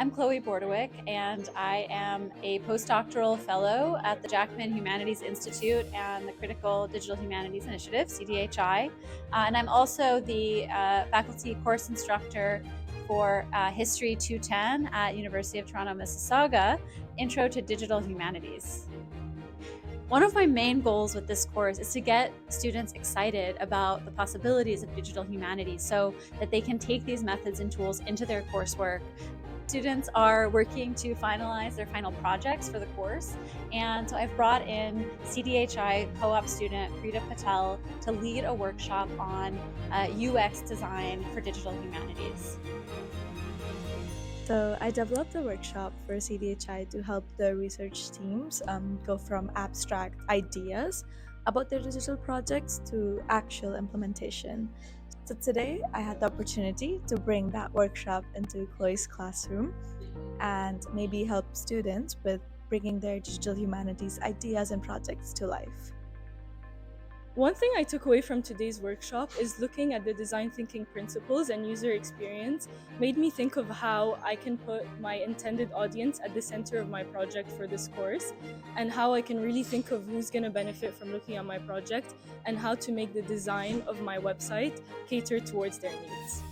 I'm Chloe Bordewich, and I am a postdoctoral fellow at the Jackman Humanities Institute and the Critical Digital Humanities Initiative, CDHI. And I'm also the faculty course instructor for History 210 at University of Toronto, Mississauga, Intro to Digital Humanities. One of my main goals with this course is to get students excited about the possibilities of digital humanities so that they can take these methods and tools into their coursework. Students are working to finalize their final projects for the course, and so I've brought in CDHI co-op student Parita Patel to lead a workshop on UX design for digital humanities. So I developed a workshop for CDHI to help the research teams go from abstract ideas about their digital projects to actual implementation. So today I had the opportunity to bring that workshop into Chloe's classroom and maybe help students with bringing their digital humanities ideas and projects to life. One thing I took away from today's workshop is looking at the design thinking principles and user experience made me think of how I can put my intended audience at the center of my project for this course, and how I can really think of who's going to benefit from looking at my project and how to make the design of my website cater towards their needs.